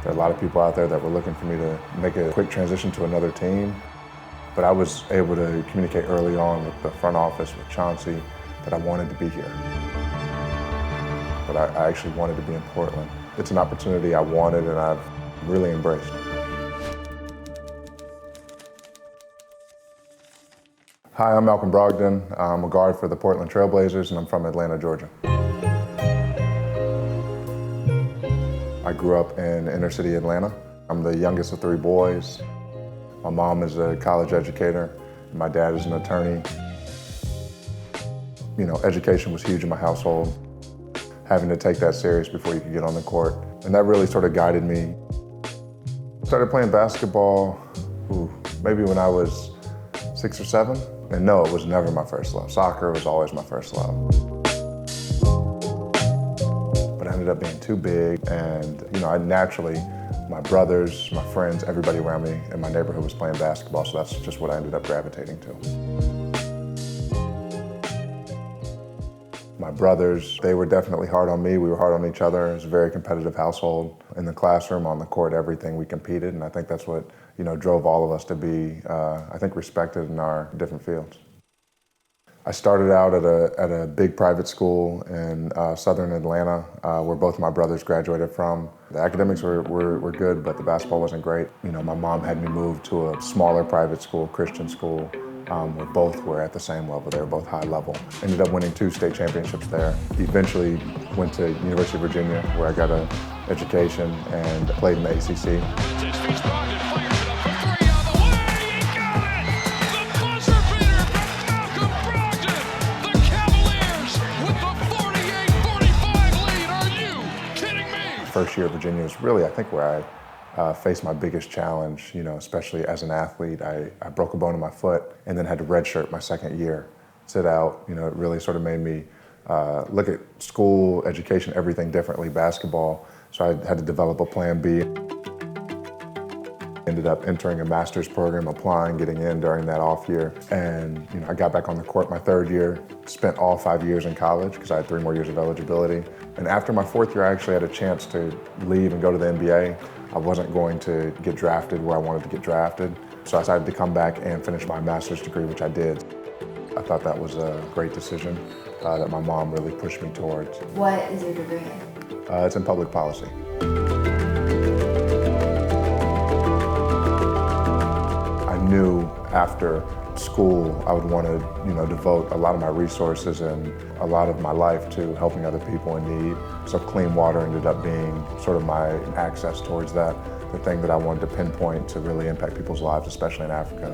There are a lot of people out there that were looking for me to make a quick transition to another team, but I was able to communicate early on with the front office, with Chauncey, that I wanted to be here. But I actually wanted to be in Portland. It's an opportunity I wanted and I've really embraced. Hi, I'm Malcolm Brogdon. I'm a guard for the Portland Trailblazers and I'm from Atlanta, Georgia. I grew up in inner city Atlanta. I'm the youngest of 3 boys. My mom is a college educator. My dad is an attorney. You know, education was huge in my household. Having to take that serious before you could get on the court. And that really sort of guided me. Started playing basketball, maybe when I was 6 or 7. And no, it was never my first love. Soccer was always my first love. But I ended up being too big and, you know, my brothers, my friends, everybody around me in my neighborhood was playing basketball, so that's just what I ended up gravitating to. My brothers, they were definitely hard on me. We were hard on each other. It was a very competitive household. In the classroom, on the court, everything, we competed, and I think that's what, you know, drove all of us to be, I think, respected in our different fields. I started out at a big private school in southern Atlanta, where both my brothers graduated from. The academics were good, but the basketball wasn't great. You know, my mom had me move to a smaller private school, Christian school, where both were at the same level. They were both high level. Ended up winning 2 state championships there. Eventually went to University of Virginia, where I got an education and played in the ACC. First year at Virginia was really, I think, where I faced my biggest challenge, you know, especially as an athlete. I broke a bone in my foot and then had to redshirt my second year, sit out. You know, it really sort of made me look at school, education, everything differently, basketball. So I had to develop a plan B. Ended up entering a master's program, applying, getting in during that off year. And, you know, I got back on the court my 3rd year, spent all 5 years in college because I had 3 more years of eligibility. And after my 4th year, I actually had a chance to leave and go to the NBA. I wasn't going to get drafted where I wanted to get drafted. So I decided to come back and finish my master's degree, which I did. I thought that was a great decision that my mom really pushed me towards. What is your degree in? It's in public policy. I knew after school I would want to, you know, devote a lot of my resources and a lot of my life to helping other people in need. So clean water ended up being sort of my access towards that, the thing that I wanted to pinpoint to really impact people's lives, especially in Africa.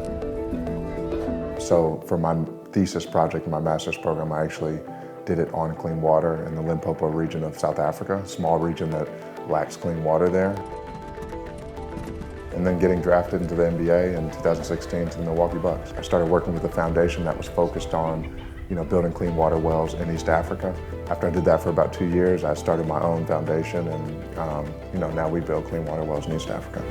So for my thesis project in my master's program, I actually did it on clean water in the Limpopo region of South Africa, a small region that lacks clean water there. And then getting drafted into the NBA in 2016 to the Milwaukee Bucks. I started working with a foundation that was focused on, you know, building clean water wells in East Africa. After I did that for about 2 years, I started my own foundation and, you know, now we build clean water wells in East Africa.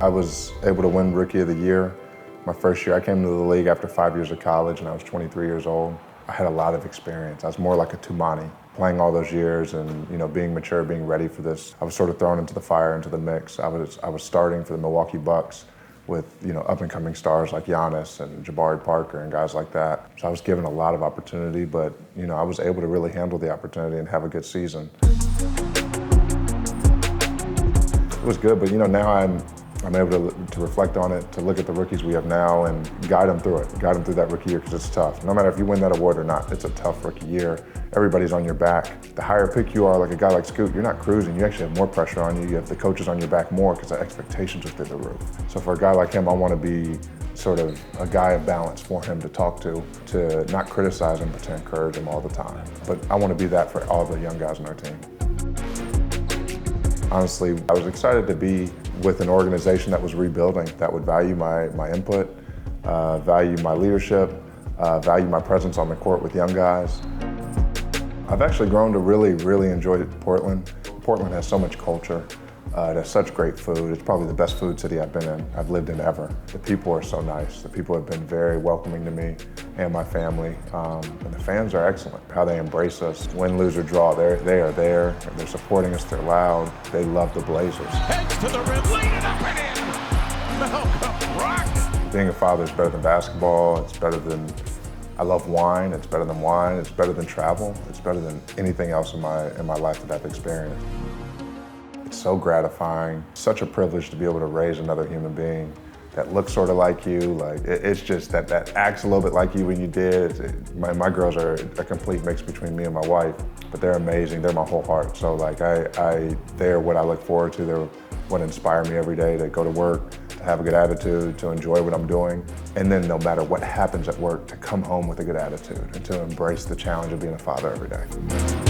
I was able to win Rookie of the Year my first year. I came to the league after 5 years of college and I was 23 years old. I had a lot of experience. I was more like a Tumani, playing all those years and, you know, being mature, being ready for this. I was sort of thrown into the fire, into the mix. I was starting for the Milwaukee Bucks with, you know, up-and-coming stars like Giannis and Jabari Parker and guys like that. So I was given a lot of opportunity, but, you know, I was able to really handle the opportunity and have a good season. It was good, but, you know, now I'm able to reflect on it, to look at the rookies we have now and guide them through it, guide them through that rookie year because it's tough. No matter if you win that award or not, it's a tough rookie year. Everybody's on your back. The higher pick you are, like a guy like Scoot, you're not cruising. You actually have more pressure on you. You have the coaches on your back more because the expectations are through the roof. So for a guy like him, I want to be sort of a guy of balance for him to talk to not criticize him, but to encourage him all the time. But I want to be that for all the young guys on our team. Honestly, I was excited to be with an organization that was rebuilding, that would value my input, value my leadership, value my presence on the court with young guys. I've actually grown to really, really enjoy Portland. Portland has so much culture. There's such great food. It's probably the best food city I've lived in ever. The people are so nice. The people have been very welcoming to me and my family. And the fans are excellent. How they embrace us. Win, lose, or draw, they are there. They're supporting us, they're loud. They love the Blazers. Heads to the rim, lead it up and in. Malcolm Brogdon. Being a father is better than basketball. It's better than, I love wine. It's better than wine. It's better than travel. It's better than anything else in my life that I've experienced. It's so gratifying, such a privilege to be able to raise another human being that looks sort of like you. Like it's just that acts a little bit like you when you did. My girls are a complete mix between me and my wife, but they're amazing. They're my whole heart. So like they're what I look forward to. They're what inspire me every day to go to work, to have a good attitude, to enjoy what I'm doing, and then no matter what happens at work, to come home with a good attitude and to embrace the challenge of being a father every day.